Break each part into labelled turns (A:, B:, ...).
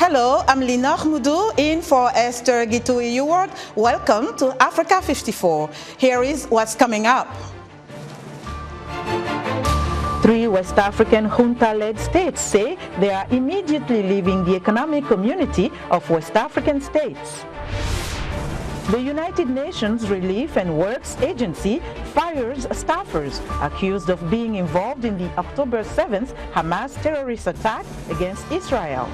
A: Hello, I'm Lina Khmoudou, in for Esther Gitui-Ewart. Welcome to Africa 54. Here is what's coming up. 3 West African junta-led states say they are immediately leaving the economic community of West African states. The United Nations Relief and Works Agency fires staffers accused of being involved in the October 7th Hamas terrorist attack against Israel.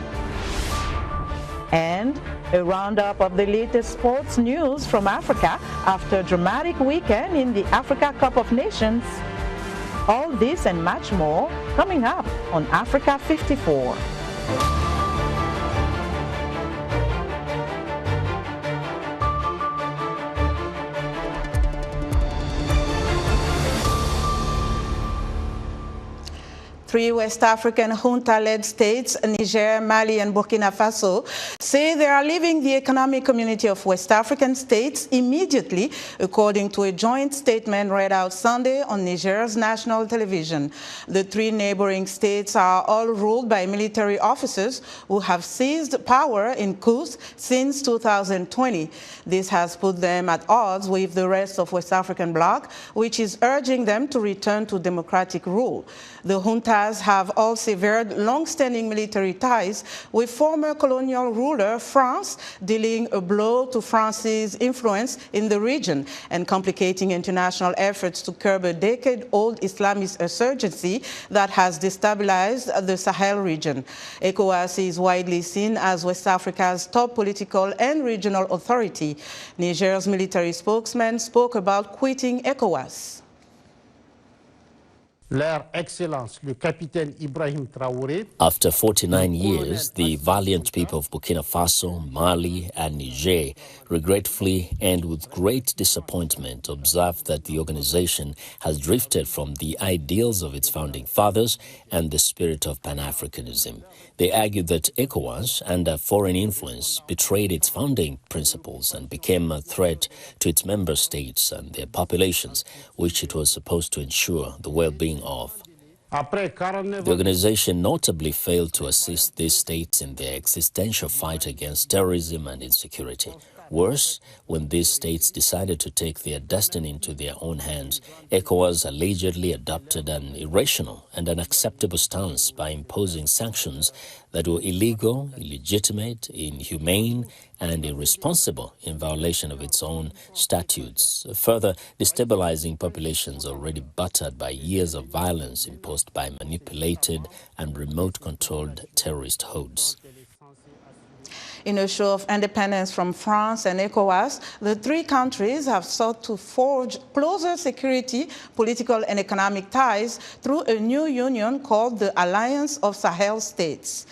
A: And a roundup of the latest sports news from Africa after a dramatic weekend in the Africa Cup of Nations. All this and much more coming up on Africa 54. Three West African junta-led states, Niger, Mali, and Burkina Faso, say they are leaving the economic community of West African states immediately, according to a joint statement read out Sunday on Niger's national television. The 3 neighboring states are all ruled by military officers who have seized power in coups since 2020. This has put them at odds with the rest of West African bloc, which is urging them to return to democratic rule. The juntas have all severed long-standing military ties with former colonial ruler France, dealing a blow to France's influence in the region and complicating international efforts to curb a decade-old Islamist insurgency that has destabilized the Sahel region. ECOWAS is widely seen as West Africa's top political and regional authority. Niger's military spokesman spoke about quitting ECOWAS.
B: After 49 years, the valiant people of Burkina Faso, Mali, and Niger regretfully and with great disappointment observe that the organization has drifted from the ideals of its founding fathers and the spirit of Pan-Africanism. They argue that ECOWAS, under foreign influence, betrayed its founding principles and became a threat to its member states and their populations, which it was supposed to ensure the well-being of. The organization notably failed to assist these states in their existential fight against terrorism and insecurity. Worse, when these states decided to take their destiny into their own hands, ECOWAS allegedly adopted an irrational and unacceptable stance by imposing sanctions that were illegal, illegitimate, inhumane, and irresponsible in violation of its own statutes, further destabilizing populations already battered by years of violence imposed by manipulated and remote-controlled terrorist hordes.
A: In a show of independence from France and ECOWAS, the 3 countries have sought to forge closer security, political and economic ties through a new union called the Alliance of Sahel States.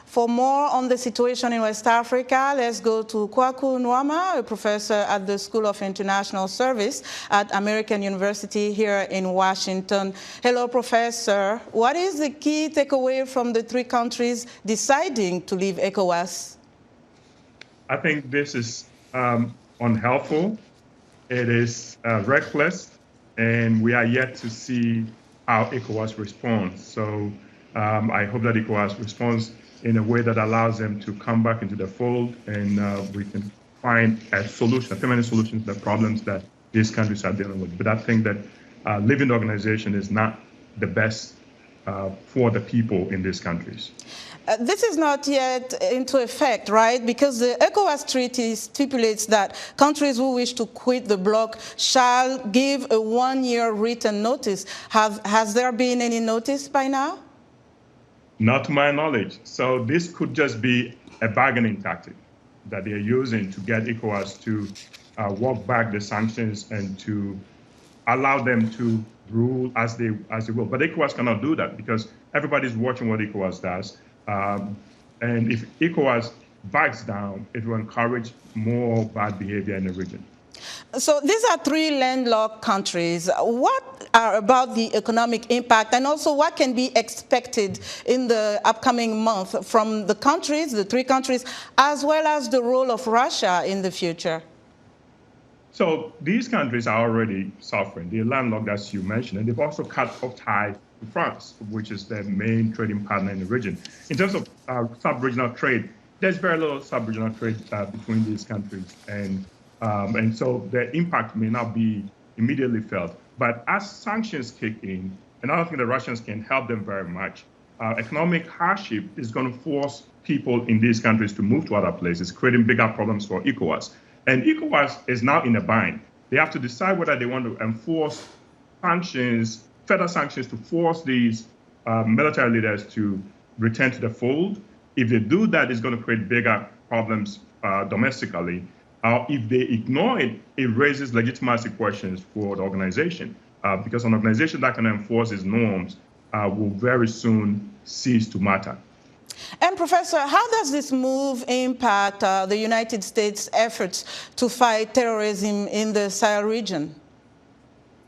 A: For more on the situation in West Africa, let's go to Kwaku Nwama, a professor at the School of International Service at American University here in Washington. Hello, Professor. What is the key takeaway from the 3 countries deciding to leave ECOWAS?
C: I think this is unhelpful. It is reckless, and we are yet to see how ECOWAS responds. So I hope that ECOWAS responds in a way that allows them to come back into the fold, and we can find a solution, a permanent solution to the problems that these countries are dealing with. But I think that leaving the organization is not the best for the people in these countries.
A: This is not yet into effect, right? Because the ECOWAS treaty stipulates that countries who wish to quit the bloc shall give a 1-year written notice. Has there been any notice by now?
C: Not to my knowledge. So this could just be a bargaining tactic that they're using to get ECOWAS to walk back the sanctions and to allow them to rule as they will. But ECOWAS cannot do that because everybody's watching what ECOWAS does. And if ECOWAS backs down, it will encourage more bad behavior in the region.
A: So these are 3 landlocked countries. What are about the economic impact, and also what can be expected in the upcoming month from the countries, the 3 countries, as well as the role of Russia in the future?
C: So these countries are already suffering. They're landlocked, as you mentioned, and they've also cut off ties to France, which is their main trading partner in the region. In terms of sub-regional trade, there's very little sub-regional trade between these countries, and so the impact may not be immediately felt. But as sanctions kick in, and I don't think the Russians can help them very much, economic hardship is going to force people in these countries to move to other places, creating bigger problems for ECOWAS. And ECOWAS is now in a bind. They have to decide whether they want to enforce sanctions, further sanctions to force these military leaders to return to the fold. If they do that, it's going to create bigger problems domestically. If they ignore it, it raises legitimacy questions for the organization, because an organization that can enforce its norms will very soon cease to matter.
A: And Professor, how does this move impact the United States' efforts to fight terrorism in the Sahel region?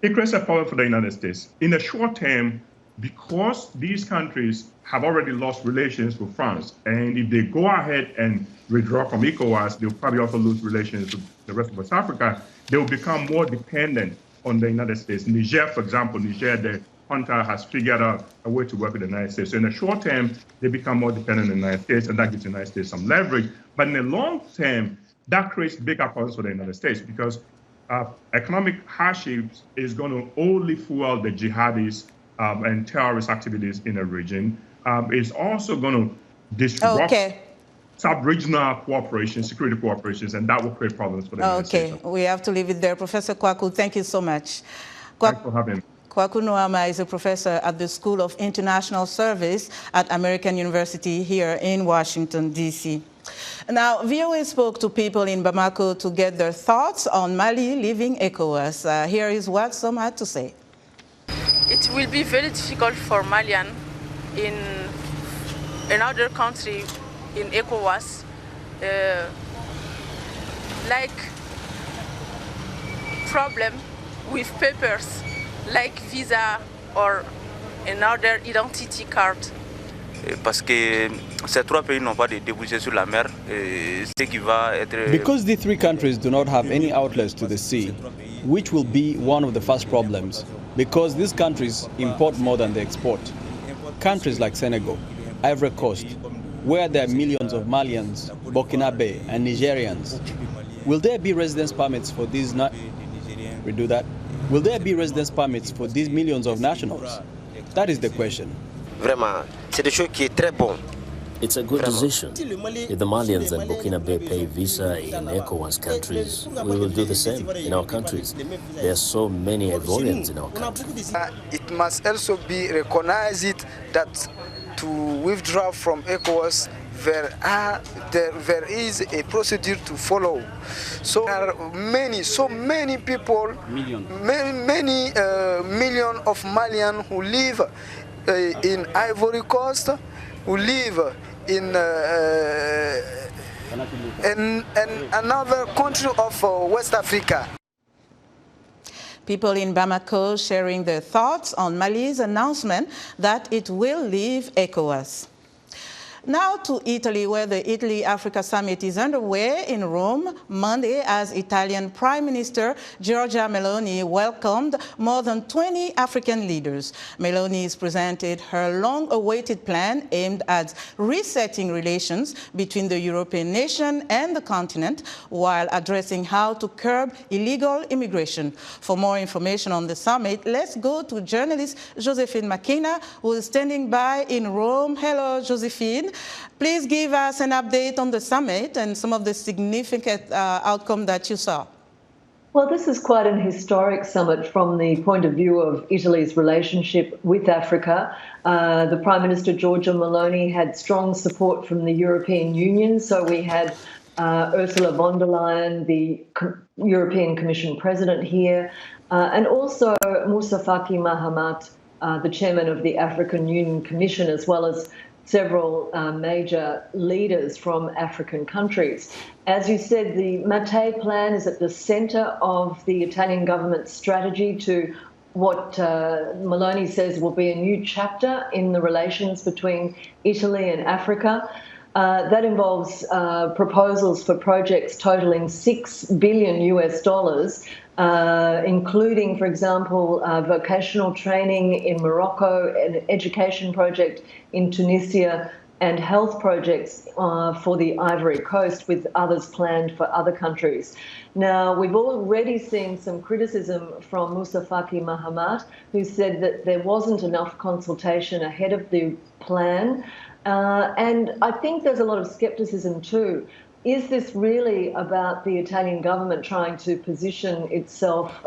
C: It creates a problem for the United States. In the short term, because these countries have already lost relations with France, and if they go ahead and withdraw from ECOWAS, they'll probably also lose relations with the rest of West Africa. They will become more dependent on the United States. Niger, for example, the junta has figured out a way to work with the United States. So in the short term, they become more dependent on the United States, and that gives the United States some leverage. But in the long term, that creates bigger problems for the United States, because economic hardships is going to only fuel the jihadis and terrorist activities in the region. It's also going to disrupt sub-regional cooperation, security cooperations, and that will create problems for the United States.
A: Okay, we have to leave it there. Professor Kwaku, thank you so much.
C: Thanks for having me.
A: Kwaku Nuama is a professor at the School of International Service at American University here in Washington, D.C. Now, VOA spoke to people in Bamako to get their thoughts on Mali leaving ECOWAS. Here is what some had to say.
D: It will be very difficult for Malian in another country in ECOWAS, like problem with papers, like visa or another identity card.
E: Parce que ces trois pays n'ont pas de débouchés sur la mer, ce qui va être...
F: Because the three countries do not have any outlets to the sea, which will be one of the first problems, because these countries import more than they export. Countries like Senegal, Ivory Coast, where there are millions of Malians, Burkinabe and Nigerians, will there be residence permits for these... Redo that. Will there be residence permits for these millions of nationals? That is the question.
G: Vraiment, c'est des choses qui est très bon.
B: It's a good decision. If the Malians and Burkinabe pay visa in ECOWAS countries, we will do the same in our countries. There are so many Ivorians in our countries.
H: It must also be recognized that to withdraw from ECOWAS, there is a procedure to follow. So there are so many people, many million of Malians who live in Ivory Coast, who live in another country of West Africa.
A: People in Bamako sharing their thoughts on Mali's announcement that it will leave ECOWAS. Now to Italy, where the Italy-Africa Summit is underway in Rome Monday, as Italian Prime Minister Giorgia Meloni welcomed more than 20 African leaders. Meloni has presented her long-awaited plan aimed at resetting relations between the European nation and the continent, while addressing how to curb illegal immigration. For more information on the summit, let's go to journalist Josephine Makina, who is standing by in Rome. Hello, Josephine. Please give us an update on the summit and some of the significant outcome that you saw.
I: Well, this is quite an historic summit from the point of view of Italy's relationship with Africa. The Prime Minister Giorgia Meloni had strong support from the European Union, so we had Ursula von der Leyen, the European Commission President here, and also Moussa Faki Mahamat, the chairman of the African Union Commission, as well as several major leaders from African countries. As you said, the Mattei plan is at the centre of the Italian government's strategy to what Meloni says will be a new chapter in the relations between Italy and Africa. That involves proposals for projects totaling $6 billion, including, for example, vocational training in Morocco, an education project in Tunisia, and health projects for the Ivory Coast, with others planned for other countries. Now, we've already seen some criticism from Moussa Faki Mahamat, who said that there wasn't enough consultation ahead of the plan. And I think there's a lot of scepticism too. Is this really about the Italian government trying to position itself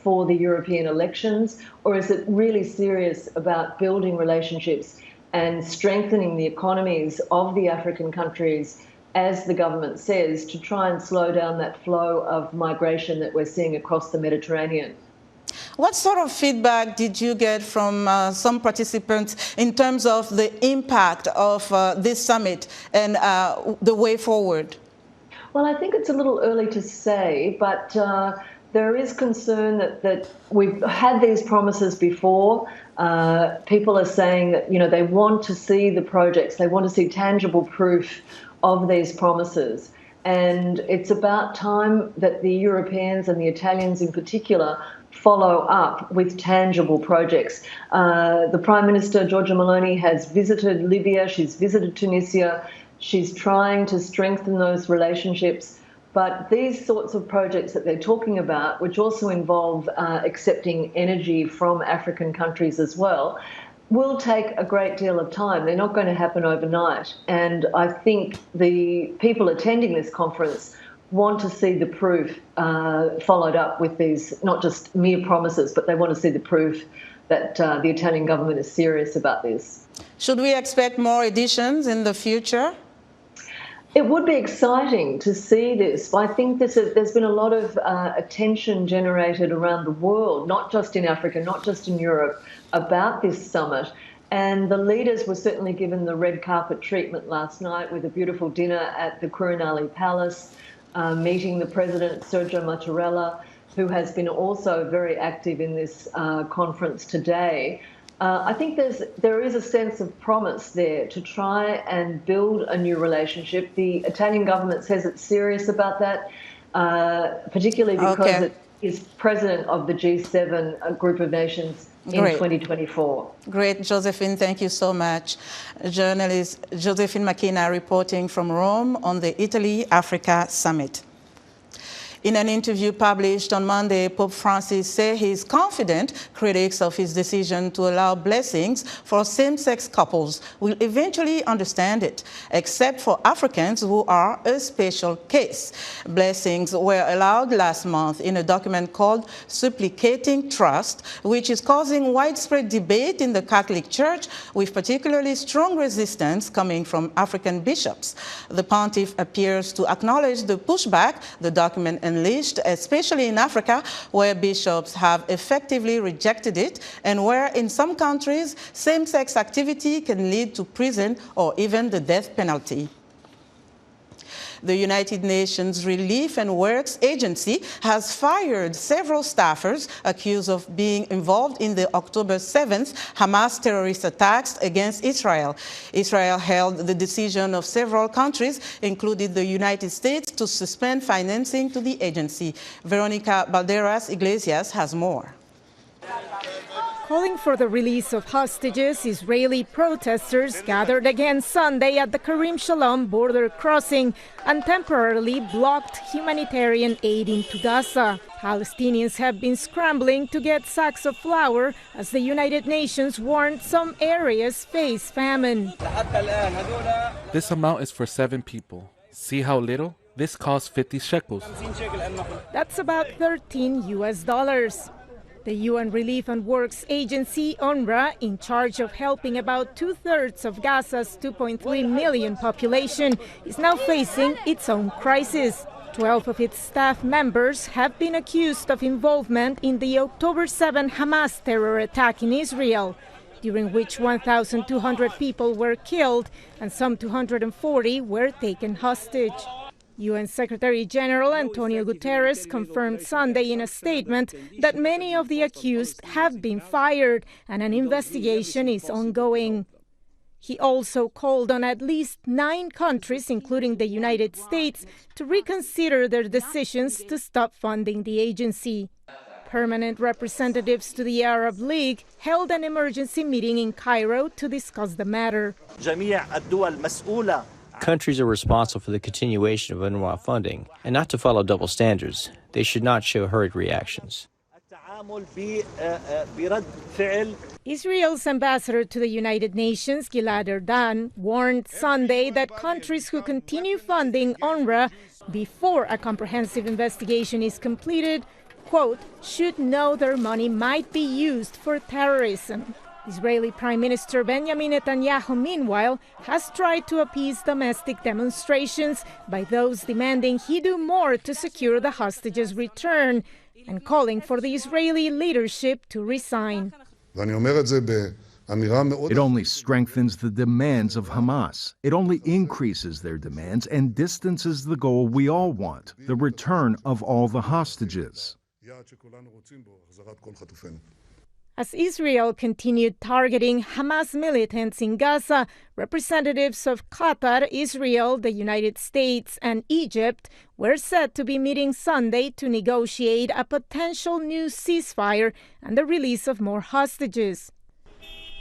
I: for the European elections, or is it really serious about building relationships and strengthening the economies of the African countries, as the government says, to try and slow down that flow of migration that we're seeing across the Mediterranean?
A: What sort of feedback did you get from some participants in terms of the impact of this summit and the way forward?
I: Well, I think it's a little early to say, but there is concern that we've had these promises before. People are saying that, you know, they want to see the projects, they want to see tangible proof of these promises. And it's about time that the Europeans and the Italians in particular follow up with tangible projects. The Prime Minister, Giorgia Meloni, has visited Libya, she's visited Tunisia, she's trying to strengthen those relationships. But these sorts of projects that they're talking about, which also involve accepting energy from African countries as well, will take a great deal of time. They're not going to happen overnight. And I think the people attending this conference want to see the proof followed up with these, not just mere promises, but they want to see the proof that the Italian government is serious about this.
A: Should we expect more editions in the future?
I: It would be exciting to see this. I think there's been a lot of attention generated around the world, not just in Africa, not just in Europe, about this summit. And the leaders were certainly given the red carpet treatment last night with a beautiful dinner at the Quirinale Palace, meeting the President, Sergio Mattarella, who has been also very active in this conference today. I think there is a sense of promise there to try and build a new relationship. The Italian government says it's serious about that, particularly because it is president of the G7 group of nations in 2024.
A: Great, Josephine, thank you so much. Journalist Josephine McKenna reporting from Rome on the Italy-Africa Summit. In an interview published on Monday, Pope Francis said he is confident critics of his decision to allow blessings for same-sex couples will eventually understand it, except for Africans who are a special case. Blessings were allowed last month in a document called Supplicating Trust, which is causing widespread debate in the Catholic Church, with particularly strong resistance coming from African bishops. The pontiff appears to acknowledge the pushback the document unleashed, especially in Africa, where bishops have effectively rejected it, and where in some countries same-sex activity can lead to prison or even the death penalty. The United Nations Relief and Works Agency has fired several staffers accused of being involved in the October 7th Hamas terrorist attacks against Israel. Israel held the decision of several countries, including the United States, to suspend financing to the agency. Veronica Balderas Iglesias has more.
J: Calling for the release of hostages, Israeli protesters gathered again Sunday at the Karim Shalom border crossing and temporarily blocked humanitarian aid into Gaza. Palestinians have been scrambling to get sacks of flour as the United Nations warned some areas face famine.
K: This amount is for 7 people. See how little? This costs 50 shekels.
J: That's about $13 US. The UN Relief and Works Agency, UNRWA, in charge of helping about 2/3 of Gaza's 2.3 million population, is now facing its own crisis. 12 of its staff members have been accused of involvement in the October 7 Hamas terror attack in Israel, during which 1,200 people were killed and some 240 were taken hostage. UN Secretary General Antonio Guterres confirmed Sunday in a statement that many of the accused have been fired and an investigation is ongoing. He also called on at least 9 countries, including the United States, to reconsider their decisions to stop funding the agency. permanent representatives to the Arab League held an emergency meeting in Cairo to discuss the matter.
L: Countries are responsible for the continuation of UNRWA funding, and not to follow double standards. They should not show hurried reactions.
J: Israel's ambassador to the United Nations, Gilad Erdan, warned Sunday that countries who continue funding UNRWA before a comprehensive investigation is completed, quote, should know their money might be used for terrorism. Israeli Prime Minister Benjamin Netanyahu, meanwhile, has tried to appease domestic demonstrations by those demanding he do more to secure the hostages' return and calling for the Israeli leadership to resign.
M: It only strengthens the demands of Hamas. It only increases their demands and distances the goal we all want, the return of all the hostages.
J: As Israel continued targeting Hamas militants in Gaza, representatives of Qatar, Israel, the United States, and Egypt were said to be meeting Sunday to negotiate a potential new ceasefire and the release of more hostages.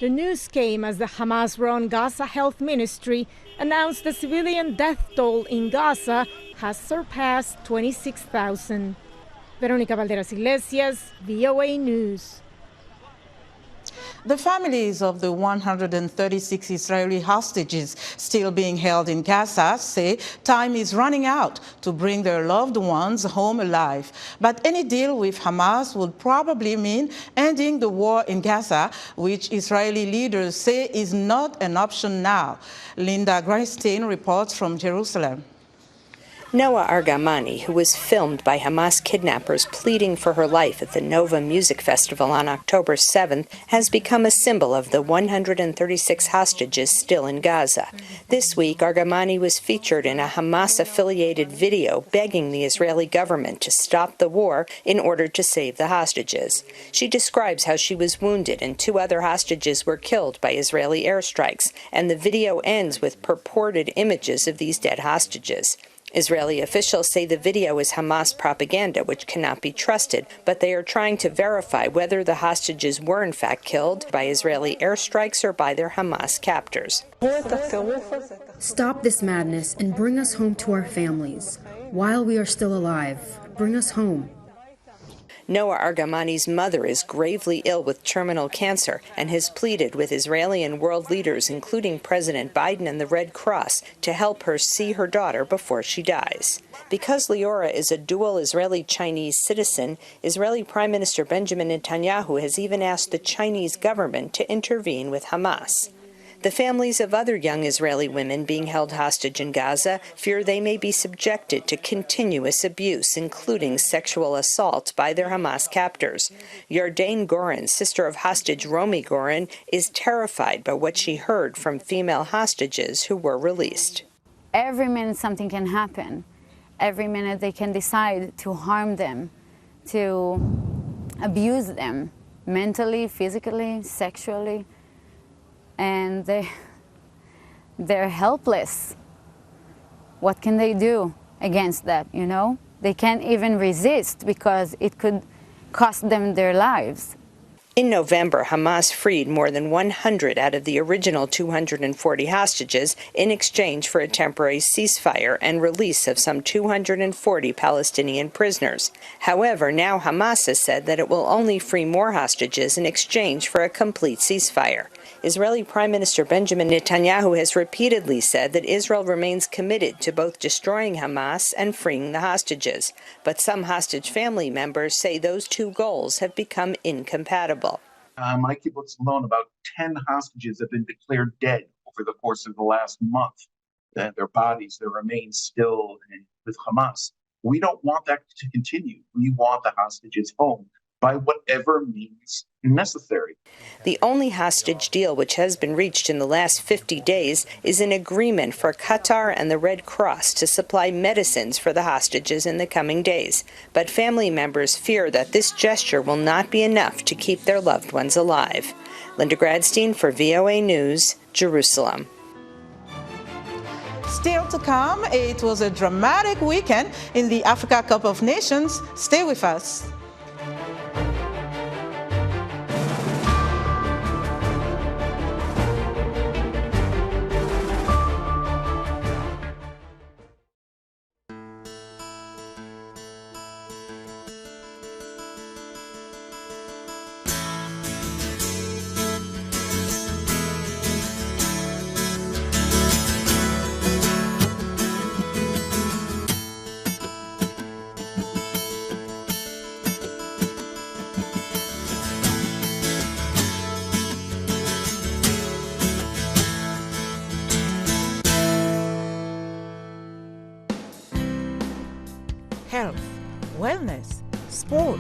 J: The news came as the Hamas-run Gaza Health Ministry announced the civilian death toll in Gaza has surpassed 26,000. Verónica Valderas Iglesias, VOA News.
A: The families of the 136 Israeli hostages still being held in Gaza say time is running out to bring their loved ones home alive. But any deal with Hamas would probably mean ending the war in Gaza, which Israeli leaders say is not an option now. Linda Greinstein reports from Jerusalem.
N: Noa Argamani, who was filmed by Hamas kidnappers pleading for her life at the Nova Music Festival on October 7th, has become a symbol of the 136 hostages still in Gaza. This week, Argamani was featured in a Hamas-affiliated video begging the Israeli government to stop the war in order to save the hostages. She describes how she was wounded and 2 other hostages were killed by Israeli airstrikes, and the video ends with purported images of these dead hostages. Israeli officials say the video is Hamas propaganda, which cannot be trusted, but they are trying to verify whether the hostages were in fact killed by Israeli airstrikes or by their Hamas captors.
O: Stop this madness and bring us home to our families. While we are still alive, bring us home.
N: Noa Argamani's mother is gravely ill with terminal cancer and has pleaded with Israeli and world leaders, including President Biden and the Red Cross, to help her see her daughter before she dies. Because Liora is a dual Israeli-Chinese citizen, Israeli Prime Minister Benjamin Netanyahu has even asked the Chinese government to intervene with Hamas. The families of other young Israeli women being held hostage in Gaza fear they may be subjected to continuous abuse, including sexual assault by their Hamas captors. Yardain Goren, sister of hostage Romy Goren, is terrified by what she heard from female hostages who were released.
P: Every minute something can happen. Every minute they can decide to harm them, to abuse them, mentally, physically, sexually. And they're helpless. What can they do against that, you know? They can't even resist because it could cost them their lives.
N: In November, Hamas freed more than 100 out of the original 240 hostages in exchange for a temporary ceasefire and release of some 240 Palestinian prisoners. However, now Hamas has said that it will only free more hostages in exchange for a complete ceasefire. Israeli Prime Minister Benjamin Netanyahu has repeatedly said that Israel remains committed to both destroying Hamas and freeing the hostages. But some hostage family members say those two goals have become incompatible.
Q: My kibbutz alone, about 10 hostages have been declared dead over the course of the last month. Their bodies, their remains still with Hamas. We don't want that to continue. We want the hostages home by whatever means necessary.
N: The only hostage deal which has been reached in the last 50 days is an agreement for Qatar and the Red Cross to supply medicines for the hostages in the coming days. But family members fear that this gesture will not be enough to keep their loved ones alive. Linda Gradstein for VOA News, Jerusalem.
A: Still to come, it was a dramatic weekend in the Africa Cup of Nations. Stay with us.
R: wellness, sport,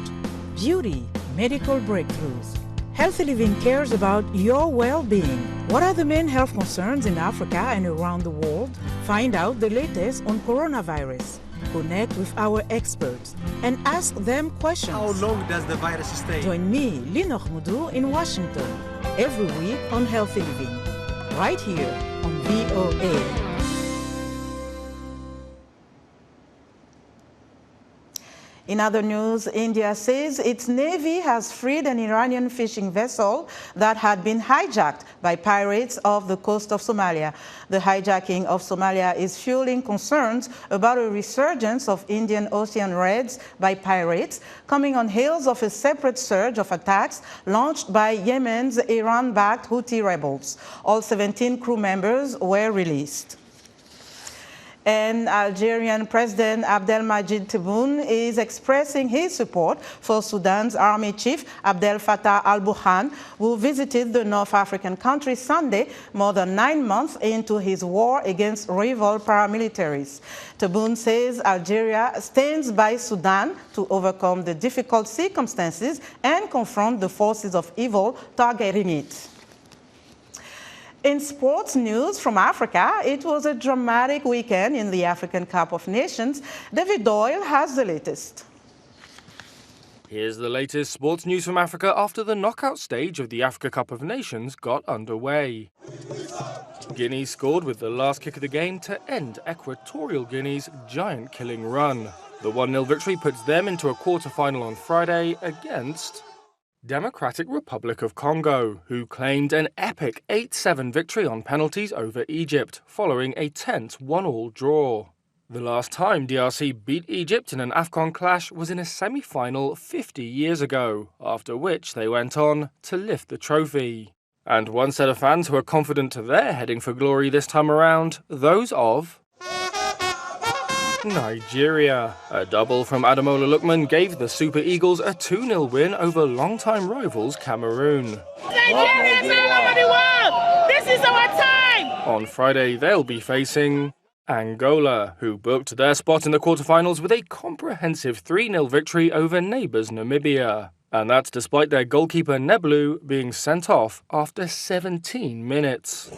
R: beauty, medical breakthroughs. Healthy Living cares about your well-being. What are the main health concerns in Africa and around the world? Find out the latest on coronavirus. Connect with our experts and ask them questions.
S: How long does the virus stay?
R: Join me, Linor Moudou, in Washington every week on Healthy Living, right here on VOA.
A: In other news, India says its navy has freed an Iranian fishing vessel that had been hijacked by pirates off the coast of Somalia. The hijacking of Somalia is fueling concerns about a resurgence of Indian Ocean raids by pirates, coming on heels of a separate surge of attacks launched by Yemen's Iran-backed Houthi rebels. All 17 crew members were released. And Algerian President Abdelmadjid Tebboune is expressing his support for Sudan's army chief Abdel Fattah al-Burhan, who visited the North African country Sunday, more than 9 months into his war against rival paramilitaries. Tebboune says Algeria stands by Sudan to overcome the difficult circumstances and confront the forces of evil targeting it. In sports news from Africa, it was a dramatic weekend in the African Cup of Nations. David Doyle has the latest.
T: Here's the latest sports news from Africa after the knockout stage of the Africa Cup of Nations got underway. Guinea scored with the last kick of the game to end Equatorial Guinea's giant killing run. The 1-0 victory puts them into a quarter-final on Friday against Democratic Republic of Congo, who claimed an epic 8-7 victory on penalties over Egypt, following a tense 1-1 draw. The last time DRC beat Egypt in an AFCON clash was in a semi-final 50 years ago, after which they went on to lift the trophy. And one set of fans who are confident they're heading for glory this time around, those of Nigeria. A double from Ademola Lookman gave the Super Eagles a 2-0 win over longtime rivals Cameroon.
U: Nigeria is all over the world! This is our time!
T: On Friday, they'll be facing Angola, who booked their spot in the quarterfinals with a comprehensive 3-0 victory over neighbours Namibia. And that's despite their goalkeeper Neblu being sent off after 17 minutes.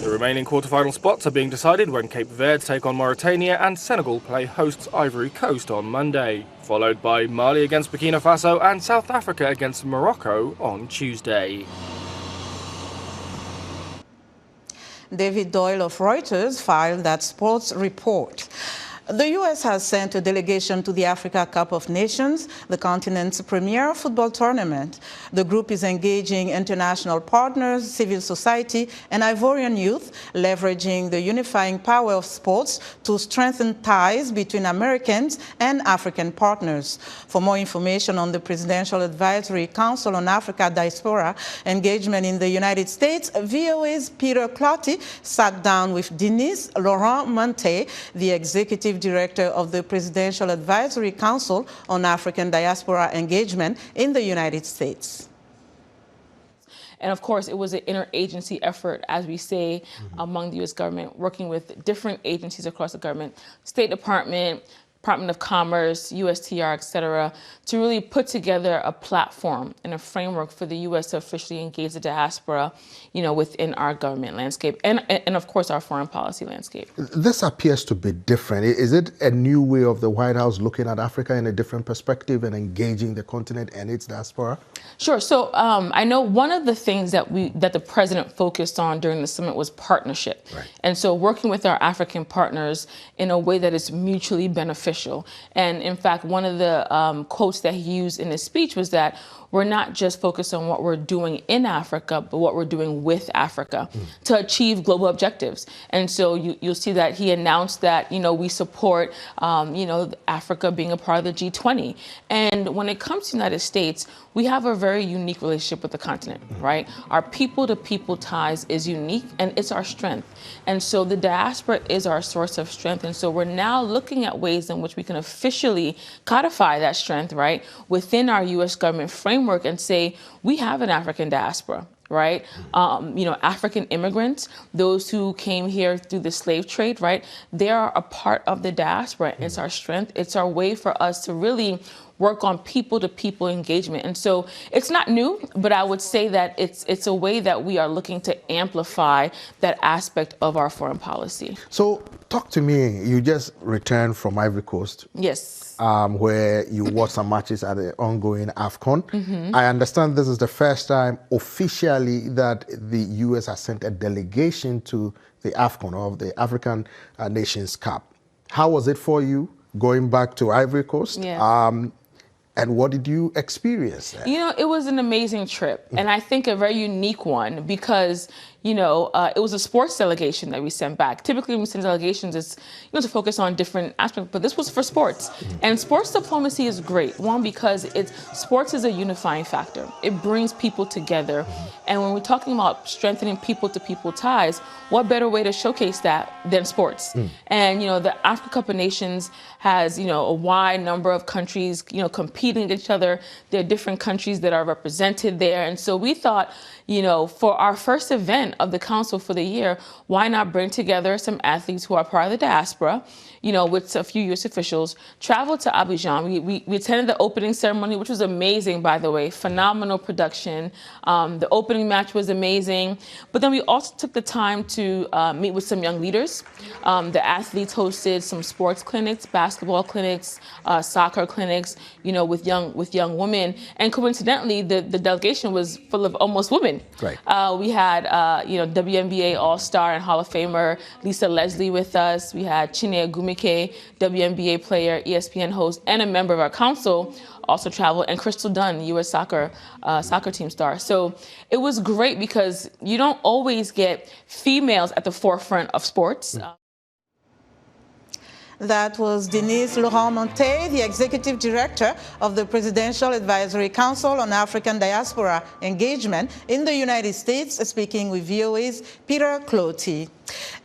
T: The remaining quarterfinal spots are being decided when Cape Verde take on Mauritania and Senegal play hosts Ivory Coast on Monday, followed by Mali against Burkina Faso and South Africa against Morocco on Tuesday.
A: David Doyle of Reuters filed that sports report. The U.S. has sent a delegation to the Africa Cup of Nations, the continent's premier football tournament. The group is engaging international partners, civil society, and Ivorian youth, leveraging the unifying power of sports to strengthen ties between Americans and African partners. For more information on the Presidential Advisory Council on Africa Diaspora engagement in the United States, VOA's Peter Clotty sat down with Denise Laurent-Monté, the executive director of the Presidential Advisory Council on African Diaspora Engagement in the United States.
V: And of course, it was an interagency effort, as we say, among the U.S. government, working with different agencies across the government, State Department, Department of Commerce, USTR, et cetera, to really put together a platform and a framework for the U.S. to officially engage the diaspora, within our government landscape and of course, our foreign policy landscape.
W: This appears to be different. Is it a new way of the White House looking at Africa in a different perspective and engaging the continent and its diaspora?
V: Sure. So I know one of the things that the president focused on during the summit was partnership. Right. And so working with our African partners in a way that is mutually beneficial. And in fact, one of the quotes that he used in his speech was that we're not just focused on what we're doing in Africa, but what we're doing with Africa to achieve global objectives. And so you'll see that he announced that, we support, Africa being a part of the G20. And when it comes to the United States, we have a very unique relationship with the continent, right? Our people-to-people ties is unique, and it's our strength. And so the diaspora is our source of strength. And so we're now looking at ways in which we can officially codify that strength, right, within our U.S. government framework and say, we have an African diaspora. right? African immigrants, those who came here through the slave trade, right? They are a part of the diaspora. It's our strength. It's our way for us to really work on people-to-people engagement. And so it's not new, but I would say that it's a way that we are looking to amplify that aspect of our foreign policy.
W: So talk to me. You just returned from Ivory Coast.
V: Yes.
W: Where you watched some matches at the ongoing AFCON.
V: Mm-hmm.
W: I understand this is the first time officially that the U.S. has sent a delegation to the AFCON, of the African Nations Cup. How was it for you going back to Ivory Coast?
V: Yeah.
W: And what did you experience there?
V: It was an amazing trip, and I think a very unique one because, it was a sports delegation that we sent back. Typically, when we send delegations, it's, to focus on different aspects, but this was for sports. And sports diplomacy is great. One, because sports is a unifying factor. It brings people together. And when we're talking about strengthening people-to-people ties, what better way to showcase that than sports? And, the Africa Cup of Nations has, a wide number of countries, competing against each other. There are different countries that are represented there. And so we thought, for our first event of the Council for the year, why not bring together some athletes who are part of the diaspora, with a few U.S. officials, travel to Abidjan. We attended the opening ceremony, which was amazing, by the way, phenomenal production. The opening match was amazing. But then we also took the time to meet with some young leaders. The athletes hosted some sports clinics, basketball clinics, soccer clinics, with young women. And coincidentally, the delegation was full of almost women.
W: Right.
V: We had, WNBA All-Star and Hall of Famer Lisa Leslie with us. We had Chineye Gumike, WNBA player, ESPN host, and a member of our council also traveled, and Crystal Dunn, U.S. soccer team star. So it was great because you don't always get females at the forefront of sports.
A: That was Denise Laurent-Montet, the Executive Director of the Presidential Advisory Council on African Diaspora Engagement in the United States, speaking with VOA's Peter Cloty.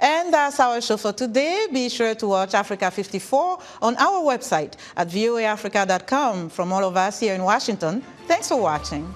A: And that's our show for today. Be sure to watch Africa 54 on our website at voaafrica.com. From all of us here in Washington, thanks for watching.